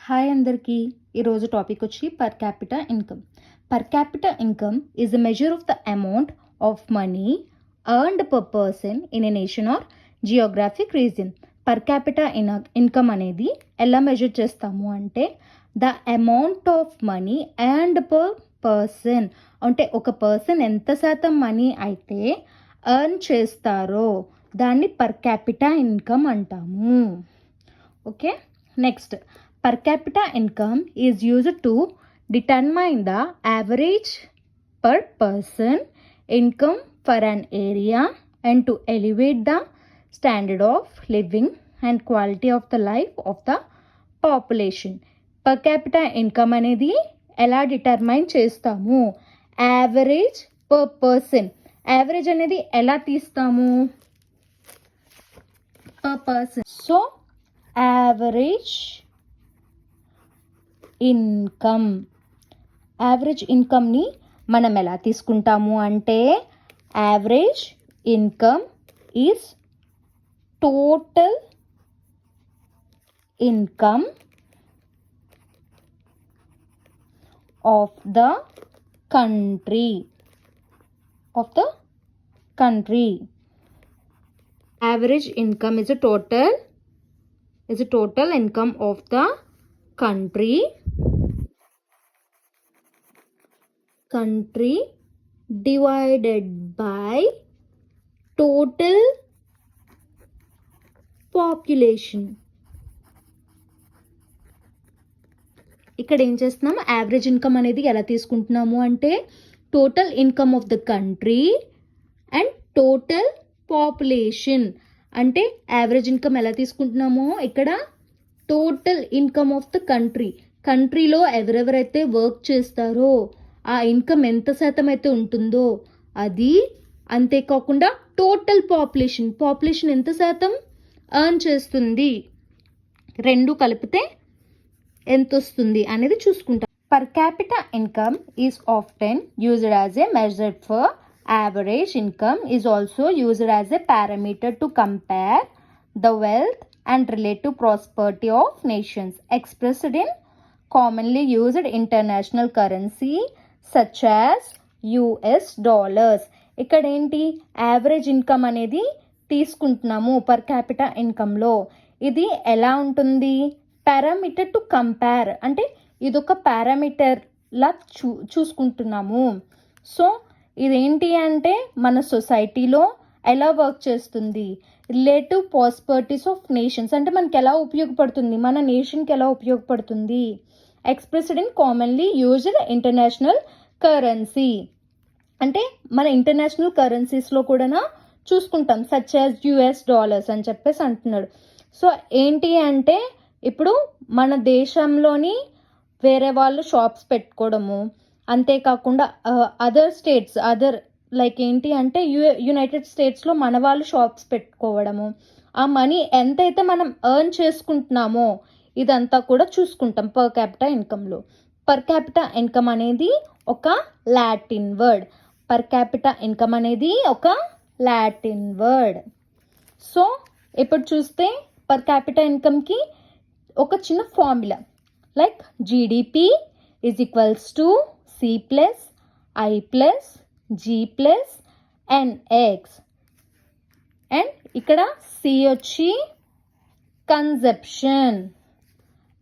Hi అందరికీ. ఈరోజు topic వచ్చి per capita income. Per capita income is a measure of the amount of money earned per person in a nation or geographic region. Per capita income అనేది ఎలా measure చేస్తాము అంటే the amount of money earned per person, అంటే ఒక person ఎంత శాతం money అయితే earn చేస్తారో దాన్ని పర్ క్యాపిటా ఇన్కమ్ అంటాము. Okay, next per capita income is used to determine the average per person income for an area and to elevate the standard of living and quality of the life of the population. Per capita income అనేది ఎలా determine చేస్తాము? Average per person. Average అనేది ఎలా తీస్తాము? Per person. So average income, average ఇన్కమ్ని మనం ఎలా తీసుకుంటాము అంటే average income is total income of the country. Average income is a total income of the country divided by total population. ఇక్కడ ఏం చేస్తున్నాము? యావరేజ్ ఇన్కమ్ అనేది ఎలా తీసుకుంటున్నాము అంటే total income of the country and total population. అంటే average income ఎలా తీసుకుంటున్నామో ఇక్కడ టోటల్ ఇన్కమ్ ఆఫ్ ద కంట్రీలో ఎవరెవరైతే వర్క్ చేస్తారో ఆ ఇన్కమ్ ఎంత శాతం అయితే ఉంటుందో అది, అంతేకాకుండా టోటల్ పాపులేషన్ ఎంత శాతం ఎర్న్ చేస్తుంది, రెండు కలిపితే ఎంత వస్తుంది అనేది చూసుకుంటాం. Per capita income is often used as a measure for average income is also used as a parameter to compare the wealth and relative prosperity of nations expressed in commonly used international currency such as US dollars. ఇక్కడ ఏంటి? Average income అనేది తీసుకుంటున్నాము per capita ఇన్కంలో. ఇది ఎలా ఉంటుంది? Parameter to compare, అంటే ఇదొక పారామీటర్లా చూసుకుంటున్నాము. So ఇదేంటి అంటే మన సొసైటీలో ఎలా వర్క్ చేస్తుంది, రిలేటివ్ ప్రాస్పరిటీస్ ఆఫ్ నేషన్స్, అంటే మనకి ఎలా ఉపయోగపడుతుంది, మన నేషన్కి ఎలా ఉపయోగపడుతుంది. Expressed in commonly used international currency, అంటే మన ఇంటర్నేషనల్ కరెన్సీస్లో కూడా చూసుకుంటాం, సచ్ యాజ్ US డాలర్స్ అని చెప్పేసి అంటున్నాడు. సో ఏంటి అంటే ఇప్పుడు మన దేశంలోని వేరే వాళ్ళు షాప్స్ పెట్టుకోవడము, అంతేకాకుండా అదర్ లైక్ ఏంటి అంటే యునైటెడ్ స్టేట్స్లో మన వాళ్ళు షాప్స్ పెట్టుకోవడము, ఆ మనీ ఎంతైతే మనం ఎర్న్ చేసుకుంటున్నామో ఇదంతా కూడా చూసుకుంటాం పర్ క్యాపిటా ఇన్కంలో. పర్ క్యాపిటా ఇన్కమ్ అనేది ఒక లాటిన్ వర్డ్. సో ఇప్పుడు చూస్తే పర్ క్యాపిటా ఇన్కమ్కి ఒక చిన్న formula, like GDP is equals to C plus I plus G plus NX. And ఇక్కడ C వచ్చి కన్జప్షన్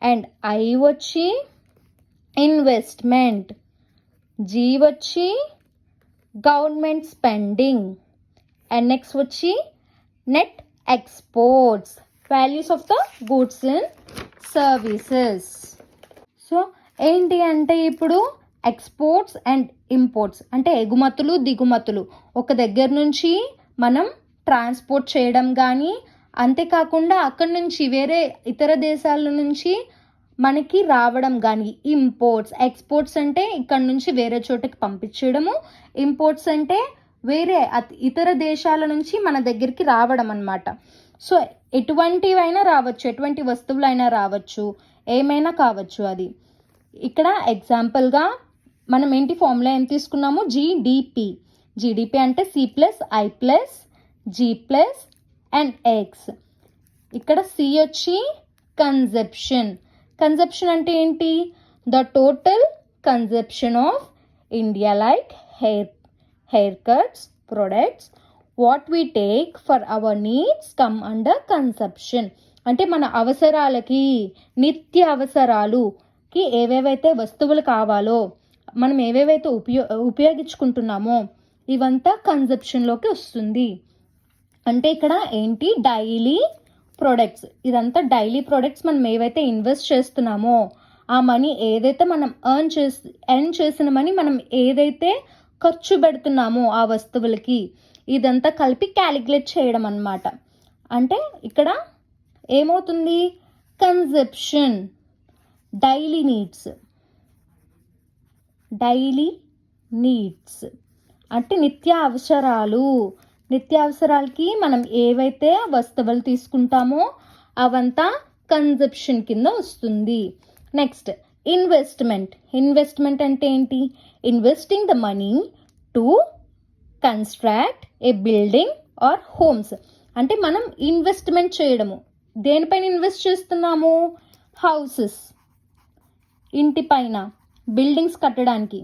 అండ్ I వచ్చి ఇన్వెస్ట్మెంట్, G వచ్చి గవర్నమెంట్ స్పెండింగ్, NX వచ్చి net exports, values of the goods and services. So ఏంటి అంటే ఇప్పుడు exports and imports అంటే ఎగుమతులు దిగుమతులు, ఒక దగ్గర నుంచి మనం ట్రాన్స్పోర్ట్ చేయడం కానీ, అంతేకాకుండా అక్కడి నుంచి వేరే ఇతర దేశాల నుంచి మనకి రావడం కానీ ఇంపోర్ట్స్. ఎక్స్పోర్ట్స్ అంటే ఇక్కడ నుంచి వేరే చోటకి పంపించడము, ఇంపోర్ట్స్ అంటే వేరే ఇతర దేశాల నుంచి మన దగ్గరికి రావడం అన్నమాట. సో ఎటువంటివైనా రావచ్చు, ఎటువంటి వస్తువులైనా రావచ్చు, ఏమైనా కావచ్చు. అది ఇక్కడ ఎగ్జాంపుల్గా మనం ఏంటి ఫార్ములా ఏం తీసుకున్నాము? జీడిపి అంటే C plus I plus G plus and X. ఇక్కడ C వచ్చి కన్జప్షన్, కన్జప్షన్ అంటే ఏంటి? The total consumption of India like hair cuts, products what we take for our needs come under conception. అంటే మన అవసరాలకి, నిత్య అవసరాలుకి ఏవేవైతే వస్తువులు కావాలో, మనం ఏవేవైతే ఉపయోగించుకుంటున్నామో ఇవంతా కన్జప్షన్లోకి వస్తుంది. అంటే ఇక్కడ ఏంటి? Daily products. ఇదంతా డైలీ ప్రొడక్ట్స్. మనం ఏవైతే ఇన్వెస్ట్ చేస్తున్నామో ఆ మనీ ఏదైతే మనం ఎర్న్ చేసిన మనీ మనం ఏదైతే ఖర్చు పెడుతున్నామో ఆ వస్తువులకి, ఇదంతా కలిపి క్యాలిక్యులేట్ చేయడం అన్నమాట. అంటే ఇక్కడ ఏమవుతుంది? కన్జప్షన్, డైలీ నీడ్స్ అంటే నిత్యావసరాలకి మనం ఏవైతే వస్తువులు తీసుకుంటామో అవంతా కన్జప్షన్ కింద వస్తుంది. నెక్స్ట్ ఇన్వెస్ట్మెంట్ అంటే ఏంటి? Investing the money to construct a building or homes. అంటే మనం ఇన్వెస్ట్మెంట్ చేయడము. దేనిపైన ఇన్వెస్ట్ చేస్తున్నాము? హౌసెస్, ఇంటి పైన, బిల్డింగ్స్ కట్టడానికి.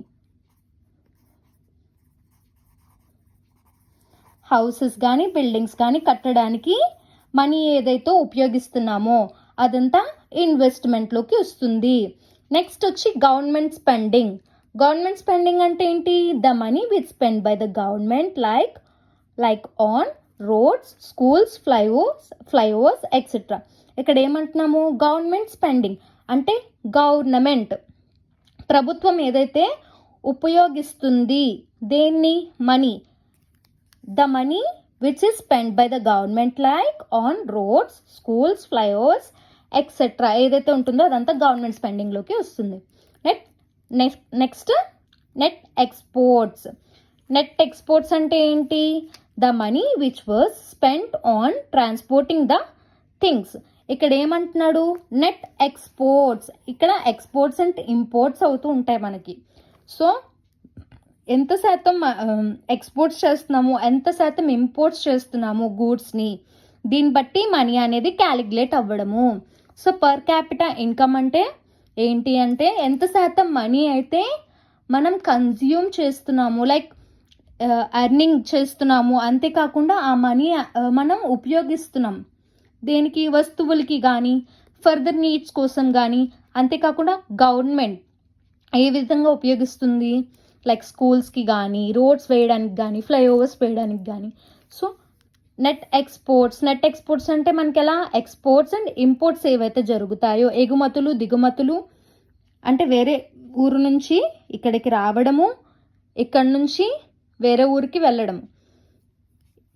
హౌసెస్ కానీ బిల్డింగ్స్ కానీ కట్టడానికి మనీ ఏదైతే ఉపయోగిస్తున్నామో అదంతా ఇన్వెస్ట్మెంట్లోకి వస్తుంది. నెక్స్ట్ వచ్చి గవర్నమెంట్ స్పెండింగ్ అంటే ఏంటి? The money which spend by the government like on roads, schools, flyovers etcetera. ఇక్కడ ఏమంటున్నాము? గవర్నమెంట్ స్పెండింగ్ అంటే గవర్నమెంట్, ప్రభుత్వం ఏదైతే ఉపయోగిస్తుంది దేన్ని? Money. The money which is spend by the government like on roads, schools, flyovers etcetera ఏదైతే ఉంటుందో అదంతా government స్పెండింగ్లోకి వస్తుంది. నెక్స్ట్ నెట్ ఎక్స్పోర్ట్స్ అంటే ఏంటి? The money which was spent on transporting the things. ఇక్కడ ఏమంటున్నాడు? Net exports. ఇక్కడ ఎక్స్పోర్ట్స్ అండ్ ఇంపోర్ట్స్ అవుతూ ఉంటాయి మనకి. సో ఎంత శాతం ఎక్స్పోర్ట్స్ చేస్తున్నాము, ఎంత శాతం ఇంపోర్ట్స్ చేస్తున్నాము గూడ్స్ని, దీన్ని బట్టి మనీ అనేది క్యాలిక్యులేట్ అవ్వడము. సో పర్ క్యాపిటా ఇన్కమ్ అంటే ఏంటి అంటే ఎంత శాతం మనీ అయితే మనం కన్జ్యూమ్ చేస్తున్నాము, లైక్ ఎర్నింగ్ చేస్తున్నాము, అంతేకాకుండా ఆ మనీ మనం ఉపయోగిస్తున్నాం దేనికి? వస్తువులకి కానీ, ఫర్దర్ నీడ్స్ కోసం కానీ. అంతేకాకుండా గవర్నమెంట్ ఏ విధంగా ఉపయోగిస్తుంది? లైక్ స్కూల్స్కి కానీ, రోడ్స్ వేయడానికి కానీ, ఫ్లైఓవర్స్ వేయడానికి కానీ. సో నెట్ ఎక్స్పోర్ట్స్ అంటే మనకి ఎలా? ఎక్స్పోర్ట్స్ అండ్ ఇంపోర్ట్స్ ఏవైతే జరుగుతాయో, ఎగుమతులు దిగుమతులు అంటే వేరే ఊరు నుంచి ఇక్కడికి రావడము, ఇక్కడ నుంచి వేరే ఊరికి వెళ్ళడము,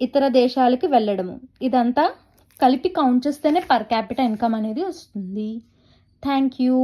ఇతర దేశాలకి వెళ్ళడము, ఇదంతా కలిపి కౌంట్ చేస్తేనే పర్ క్యాపిటల్ ఇన్కమ్ అనేది వస్తుంది. Thank you.